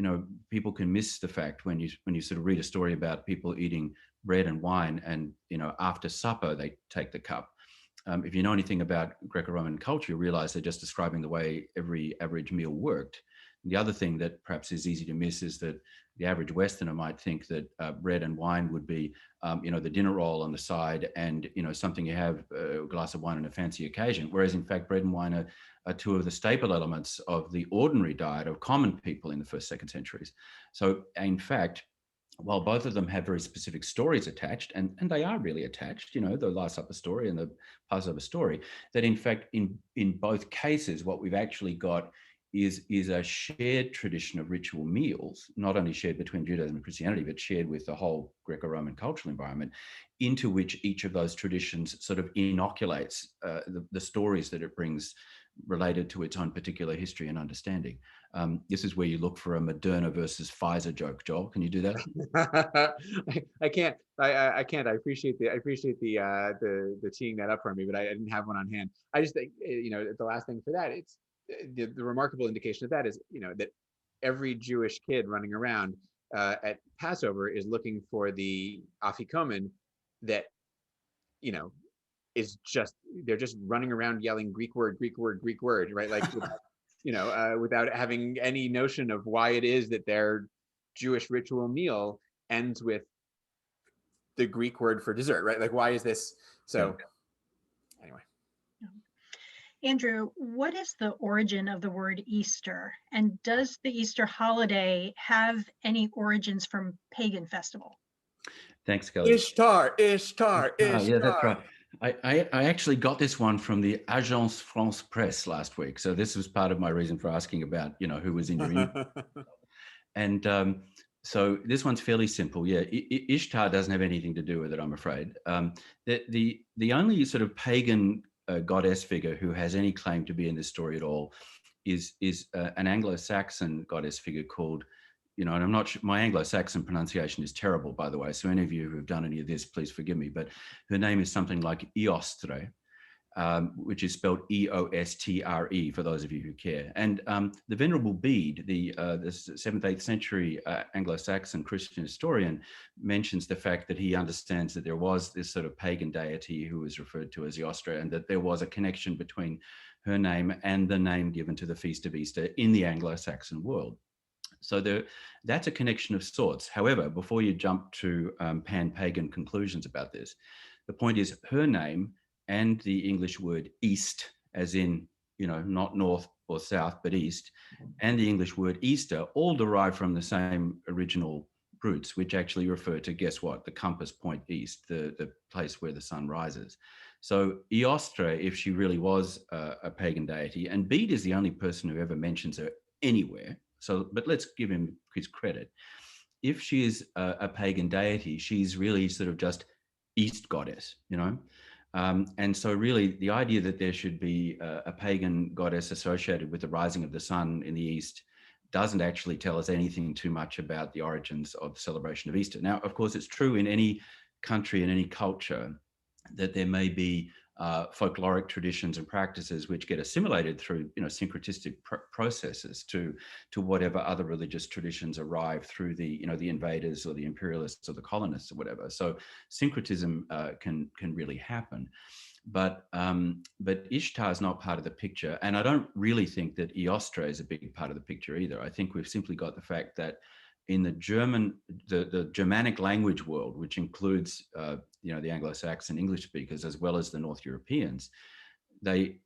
S3: people can miss the fact when you sort of read a story about people eating bread and wine, and after supper they take the cup. If you know anything about Greco-Roman culture, you realize they're just describing the way every average meal worked. And the other thing that perhaps is easy to miss is that the average Westerner might think that bread and wine would be, the dinner roll on the side and, something you have, a glass of wine on a fancy occasion. Whereas in fact, bread and wine are 2 of the staple elements of the ordinary diet of common people in the 1st, 2nd centuries. So in fact, while both of them have very specific stories attached, and they are really attached, the Last Supper story and the Passover story, that in fact, in both cases, what we've actually got is a shared tradition of ritual meals, not only shared between Judaism and Christianity, but shared with the whole Greco-Roman cultural environment, into which each of those traditions sort of inoculates the stories that it brings related to its own particular history and understanding. This is where you look for a Moderna versus Pfizer joke. Joel, can you do that?
S2: I can't. I can't. I appreciate the teeing that up for me, but I didn't have one on hand. I just think the last thing for that, it's the remarkable indication of that is that every Jewish kid running around at Passover is looking for the afikomen that is they're just running around yelling Greek word, right? Like, without having any notion of why it is that their Jewish ritual meal ends with the Greek word for dessert, right? Like, why is this? So anyway.
S1: Andrew, what is the origin of the word Easter? And does the Easter holiday have any origins from pagan festival?
S3: Thanks, Kelly.
S2: Ishtar.
S3: Yeah, that's right. I actually got this one from the Agence France Presse last week. So this was part of my reason for asking about, who was in your And so this one's fairly simple. Yeah, Ishtar doesn't have anything to do with it, I'm afraid. The only sort of pagan goddess figure who has any claim to be in this story at all is an Anglo-Saxon goddess figure called, and I'm not sure, my Anglo-Saxon pronunciation is terrible, by the way. So any of you who have done any of this, please forgive me. But her name is something like Eostre, which is spelled E-O-S-T-R-E for those of you who care. And the Venerable Bede, the 7th, 8th century Anglo-Saxon Christian historian, mentions the fact that he understands that there was this sort of pagan deity who was referred to as Eostre, and that there was a connection between her name and the name given to the Feast of Easter in the Anglo-Saxon world. So that's a connection of sorts. However, before you jump to pan-pagan conclusions about this, the point is her name and the English word east, as in, not north or south, but east, and the English word Easter all derive from the same original roots, which actually refer to, guess what, the compass point east, the place where the sun rises. So Eostre, if she really was a pagan deity, and Bede is the only person who ever mentions her anywhere. So, but let's give him his credit. If she is a pagan deity, she's really sort of just East goddess, you know? And so really the idea that there should be a pagan goddess associated with the rising of the sun in the East doesn't actually tell us anything too much about the origins of the celebration of Easter. Now, of course, it's true in any country and any culture that there may be folkloric traditions and practices which get assimilated through, syncretistic processes to whatever other religious traditions arrive through the, the invaders or the imperialists or the colonists or whatever. So syncretism can really happen. But Ishtar is not part of the picture. And I don't really think that Eostre is a big part of the picture either. I think we've simply got the fact that in the Germanic language world, which includes, the Anglo-Saxon English speakers, as well as the North Europeans, they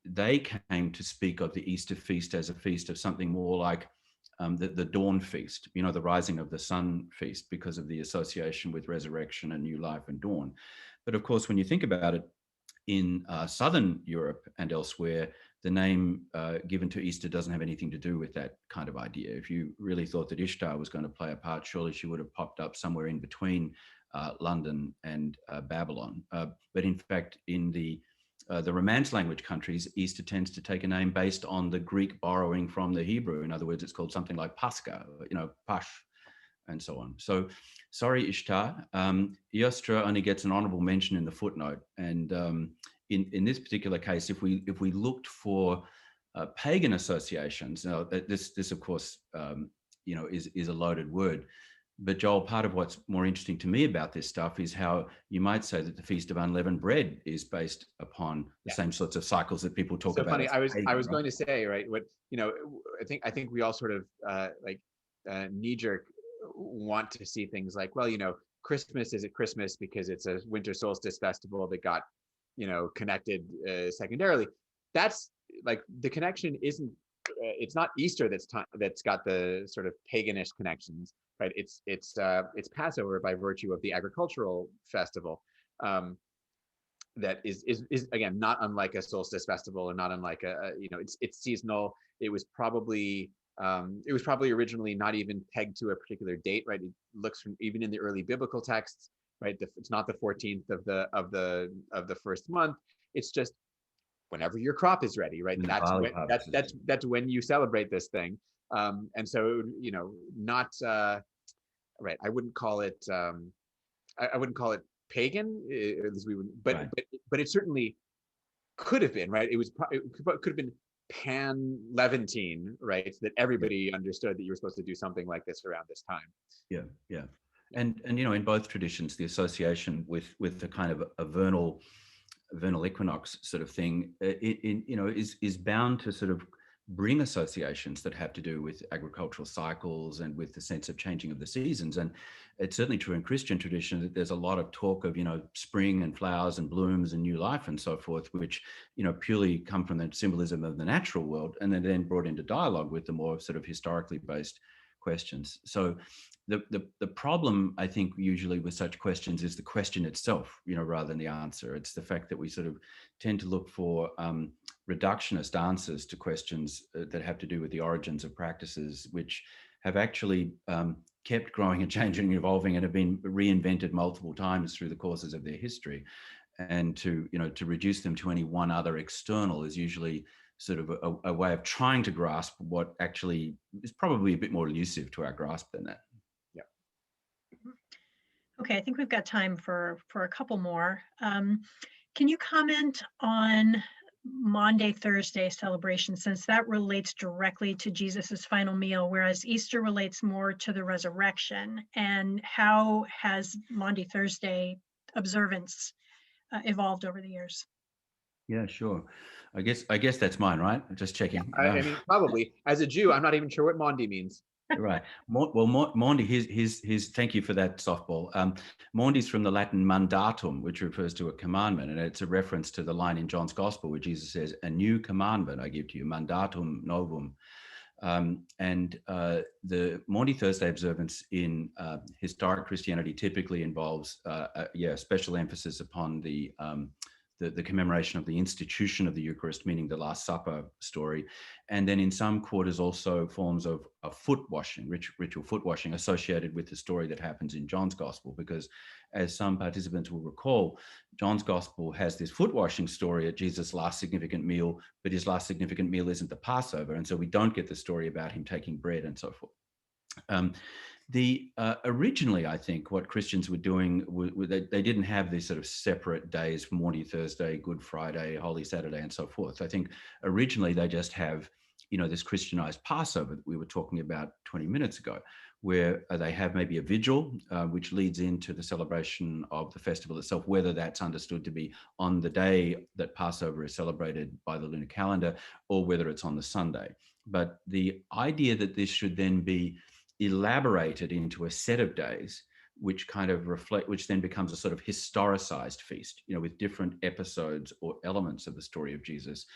S3: came to speak of the Easter feast as a feast of something more like the dawn feast, the rising of the sun feast, because of the association with resurrection and new life and dawn. But of course, when you think about it, in Southern Europe and elsewhere, the name given to Easter doesn't have anything to do with that kind of idea. If you really thought that Ishtar was going to play a part, surely she would have popped up somewhere in between London and Babylon. But in fact, in the Romance language countries, Easter tends to take a name based on the Greek borrowing from the Hebrew. In other words, it's called something like Pascha, Pash, and so on. So, sorry, Ishtar. Eostre only gets an honourable mention in the footnote. And in this particular case, if we looked for pagan associations, now this of course, is a loaded word. But Joel, part of what's more interesting to me about this stuff is how you might say that the Feast of Unleavened Bread is based upon the same sorts of cycles that people talk about.
S2: So funny. I was going to say, right, what I think we all sort of knee-jerk want to see things like, well, Christmas is at Christmas because it's a winter solstice festival that got, connected secondarily. That's like, the connection isn't, it's not Easter that's got the sort of paganish connections, right? It's Passover by virtue of the agricultural festival. That is again not unlike a solstice festival, or not unlike it's seasonal. It was probably originally not even pegged to a particular date, right? It looks from, even in the early biblical texts, right? It's not the 14th of the first month. It's just whenever your crop is ready, right? That's when you celebrate this thing. And so, not right. I wouldn't call it pagan, at least we wouldn't, but it certainly could have been, right? It could have been pan-Levantine, right? That everybody understood that you were supposed to do something like this around this time.
S3: Yeah. And in both traditions, the association with the kind of a vernal equinox sort of thing, is bound to sort of bring associations that have to do with agricultural cycles and with the sense of changing of the seasons. And it's certainly true in Christian tradition that there's a lot of talk of, spring and flowers and blooms and new life and so forth, which, purely come from the symbolism of the natural world, and then brought into dialogue with the more sort of historically based questions. So the problem, I think, usually with such questions is the question itself, rather than the answer. It's the fact that we sort of tend to look for reductionist answers to questions that have to do with the origins of practices, which have actually kept growing and changing and evolving and have been reinvented multiple times through the courses of their history. And to reduce them to any one other external is usually sort of a way of trying to grasp what actually is probably a bit more elusive to our grasp than that.
S2: Yeah.
S1: Okay, I think we've got time for a couple more. Can you comment on Maundy Thursday celebration, since that relates directly to Jesus's final meal, whereas Easter relates more to the resurrection? And how has Maundy Thursday observance evolved over the years?
S3: Yeah, sure. I guess that's mine, right? I'm just checking.
S2: Yeah, I mean, probably. As a Jew, I'm not even sure what Maundy means.
S3: Right. Well, Maundy, his thank you for that softball. Maundy is from the Latin mandatum, which refers to a commandment, and it's a reference to the line in John's Gospel where Jesus says, "A new commandment I give to you, mandatum novum." The Maundy Thursday observance in historic Christianity typically involves, special emphasis upon the commemoration of the institution of the Eucharist, meaning the Last Supper story. And then in some quarters also forms of foot washing, ritual foot washing associated with the story that happens in John's Gospel, because as some participants will recall, John's Gospel has this foot washing story at Jesus' last significant meal, but his last significant meal isn't the Passover. And so we don't get the story about him taking bread and so forth. Originally, I think what Christians were doing, they didn't have these sort of separate days, Maundy Thursday, Good Friday, Holy Saturday, and so forth. I think originally they just have, this Christianized Passover that we were talking about 20 minutes ago, where they have maybe a vigil, which leads into the celebration of the festival itself, whether that's understood to be on the day that Passover is celebrated by the lunar calendar, or whether it's on the Sunday. But the idea that this should then be elaborated into a set of days which kind of which then becomes a sort of historicized feast, with different episodes or elements of the story of Jesus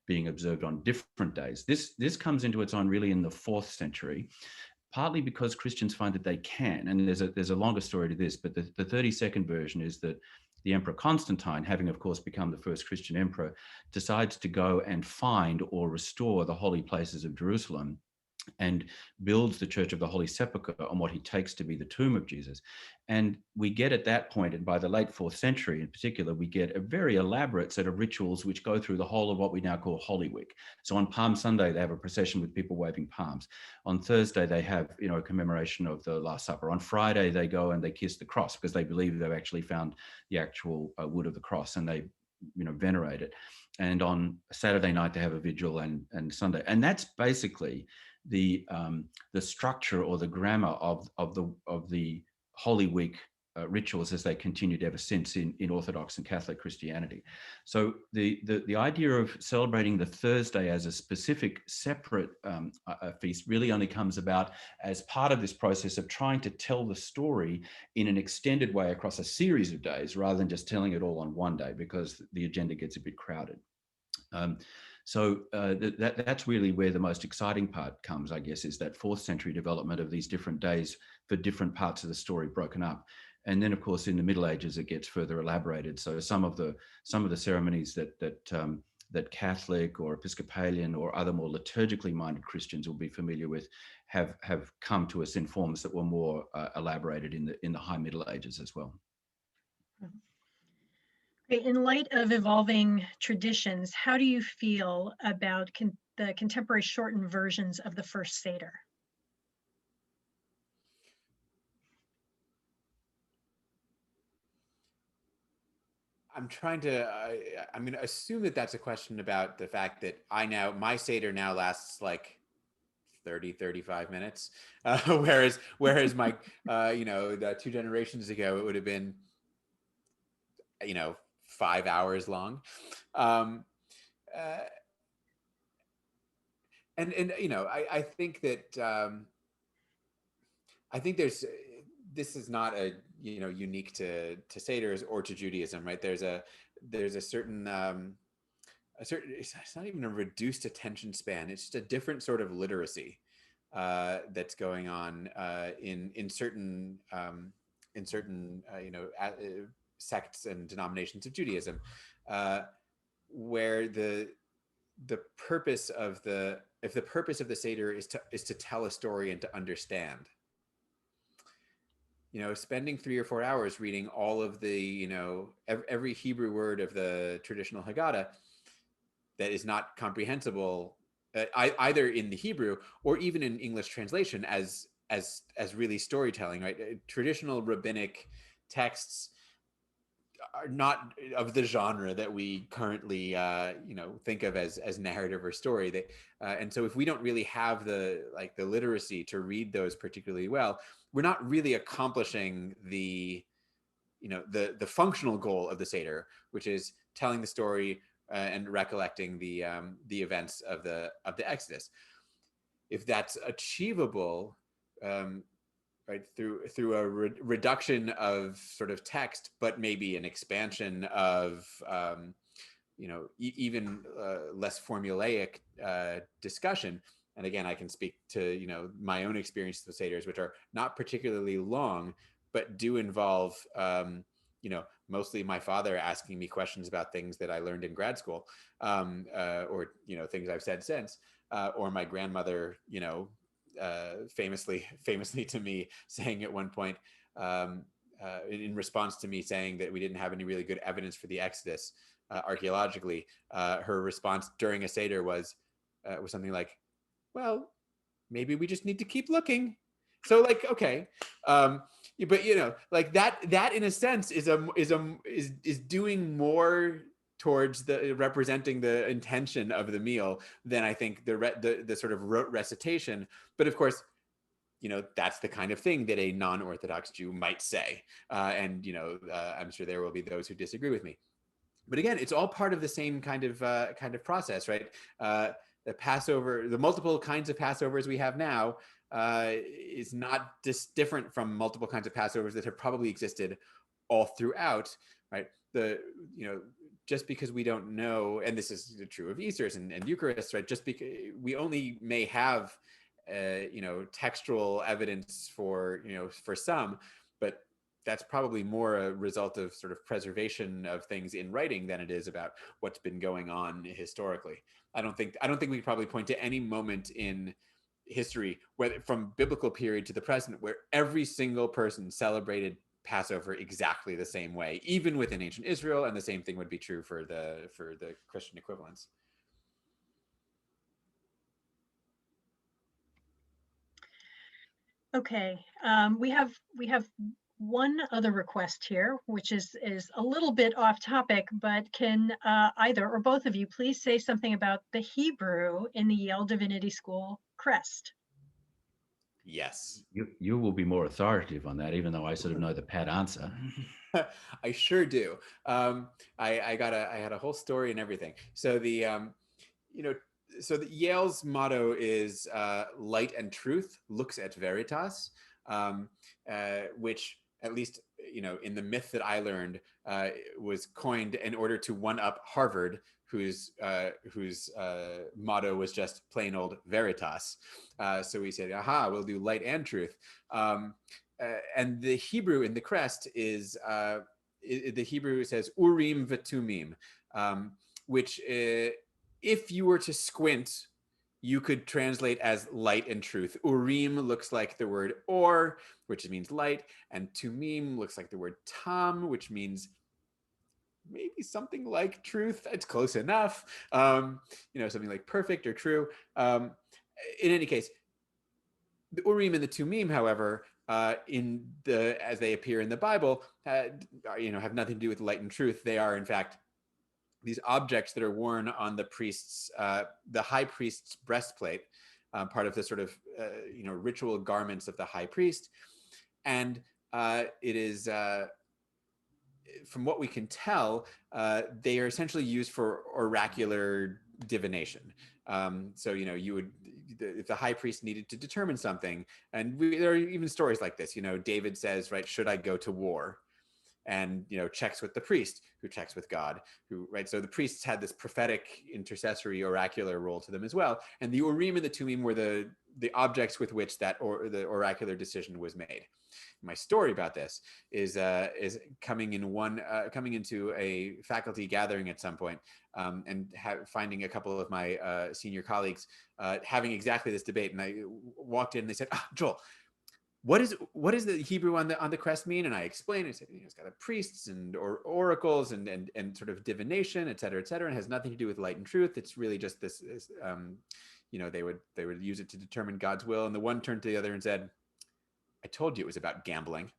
S3: being observed on different days. This comes into its own really in the 4th century, partly because Christians find that they can, and there's a longer story to this, but the 32nd version is that the Emperor Constantine, having of course become the first Christian emperor, decides to go and find or restore the holy places of Jerusalem, and builds the Church of the Holy Sepulchre on what he takes to be the tomb of Jesus. And we get at that point, and by the late 4th century in particular, we get a very elaborate set of rituals which go through the whole of what we now call Holy Week. So on Palm Sunday, they have a procession with people waving palms. On Thursday, they have, a commemoration of the Last Supper. On Friday, they go and they kiss the cross because they believe they've actually found the actual wood of the cross, and they venerate it. And on Saturday night, they have a vigil, and Sunday. And that's basically the structure or the grammar of the Holy Week rituals as they continued ever since in Orthodox and Catholic Christianity. So the idea of celebrating the Thursday as a specific separate feast really only comes about as part of this process of trying to tell the story in an extended way across a series of days rather than just telling it all on one day, because the agenda gets a bit crowded. So that's really where the most exciting part comes, I guess, is that 4th century development of these different days for different parts of the story broken up. And then, of course, in the Middle Ages, it gets further elaborated. So some of the ceremonies that Catholic or Episcopalian or other more liturgically minded Christians will be familiar with have come to us in forms that were more elaborated in the High Middle Ages as well.
S1: In light of evolving traditions, how do you feel about the contemporary shortened versions of the first Seder?
S2: I'm trying to, I'm going to assume that that's a question about the fact that my Seder now lasts like 35 minutes. Whereas my, the 2 generations ago, it would have been, 5 hours long. And I think that, I think this is not unique to Seders or to Judaism, right? There's a certain it's not even a reduced attention span. It's just a different sort of literacy that's going on in certain sects and denominations of Judaism, where the purpose of the Seder is to tell a story and to understand. Spending 3 or 4 hours reading all of the, every Hebrew word of the traditional Haggadah that is not comprehensible either in the Hebrew or even in English translation as really storytelling, right? Traditional rabbinic texts are not of the genre that we currently, think of as narrative or story. And so if we don't really have the literacy to read those particularly well, we're not really accomplishing the functional goal of the Seder, which is telling the story and recollecting the events of the Exodus. If that's achievable, right, through a reduction of sort of text, but maybe an expansion of even less formulaic discussion, And again, I can speak to, my own experiences with Seders, which are not particularly long, but do involve, mostly my father asking me questions about things that I learned in grad school, or, things I've said since, or my grandmother, famously to me saying at one point, in response to me saying that we didn't have any really good evidence for the Exodus archaeologically, her response during a Seder was something like, well, maybe we just need to keep looking. So like, okay. But like that in a sense is doing more towards the representing the intention of the meal than I think the sort of rote recitation. But of course, that's the kind of thing that a non-Orthodox Jew might say. And I'm sure there will be those who disagree with me. But again, it's all part of the same kind of process, right? The Passover, the multiple kinds of Passovers we have now is not different from multiple kinds of Passovers that have probably existed all throughout, right? Just because we don't know, and this is true of Easters and Eucharists, right? Just because we only may have, textual evidence for some, but that's probably more a result of sort of preservation of things in writing than it is about what's been going on historically. I don't think we could probably point to any moment in history, whether from biblical period to the present, where every single person celebrated Passover exactly the same way, even within ancient Israel, and the same thing would be true for the Christian equivalents.
S1: Okay, we have one other request here, which is a little bit off topic, but can either or both of you please say something about the Hebrew in the Yale Divinity School crest?
S2: Yes.
S3: You will be more authoritative on that, even though I sort of know the pat answer.
S2: I sure do. I had a whole story and everything. So so the Yale's motto is light and truth, lux et veritas, which at least in the myth that I learned was coined in order to one up Harvard, whose motto was just plain old veritas. So we said, aha, we'll do light and truth. And the Hebrew in the crest is the Hebrew says Urim v'Tumim, which if you were to squint, you could translate as light and truth. Urim looks like the word or, which means light, and Tumim looks like the word tam, which means maybe something like truth. It's close enough. Something like perfect or true. In any case, the Urim and the Tumim, however, as they appear in the Bible, have nothing to do with light and truth. They are, in fact, these objects that are worn on the high priest's breastplate, part of the sort of ritual garments of the high priest, and it is, from what we can tell, they are essentially used for oracular divination. So if the high priest needed to determine something, and there are even stories like this. David says, right, should I go to war? And checks with the priest, who checks with God, so the priests had this prophetic, intercessory, oracular role to them as well. And the Urim and the Tumim were the objects with which the oracular decision was made. My story about this is coming into a faculty gathering at some point, and finding a couple of my senior colleagues having exactly this debate. And I walked in and they said, Joel, what is the Hebrew on the crest mean? And I explained, I said, it's got priests and oracles and sort of divination, et cetera, and it has nothing to do with light and truth. It's really just this they would use it to determine God's will. And the one turned to the other and said, I told you it was about gambling.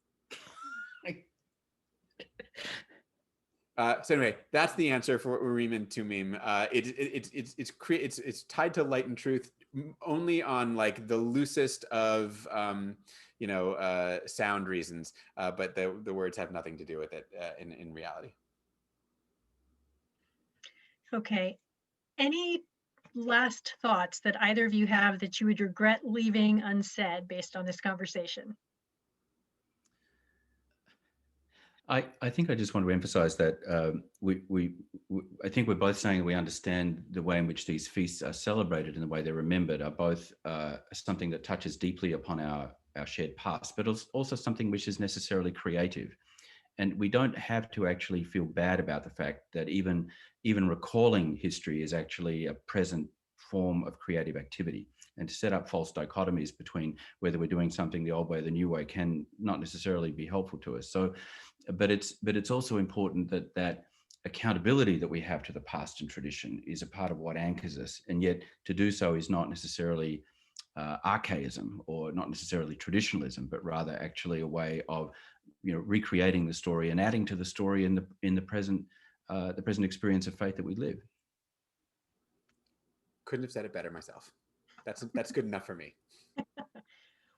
S2: So anyway, that's the answer for Urim and Tumim. It's tied to light and truth only on like the loosest of sound reasons, but the words have nothing to do with it in reality.
S1: Okay. Any last thoughts that either of you have that you would regret leaving unsaid based on this conversation?
S3: I think I just want to emphasize that I think we're both saying we understand the way in which these feasts are celebrated and the way they're remembered are both something that touches deeply upon our shared past, but also something which is necessarily creative. And we don't have to actually feel bad about the fact that even recalling history is actually a present form of creative activity. And to set up false dichotomies between whether we're doing something the old way or the new way can not necessarily be helpful to us. So, but it's also important that accountability that we have to the past and tradition is a part of what anchors us. And yet to do so is not necessarily archaism or not necessarily traditionalism, but rather actually a way of recreating the story and adding to the story in the present experience of faith that we live.
S2: Couldn't have said it better myself. That's good enough for me.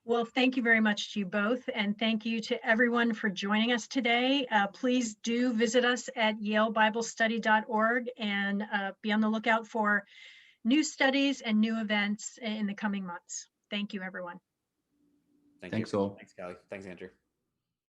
S1: Well, thank you very much to you both, and thank you to everyone for joining us today. Please do visit us at yalebiblestudy.org and be on the lookout for new studies and new events in the coming months. Thank you, everyone.
S3: Thanks all.
S2: Thanks, Callie. Thanks, Andrew.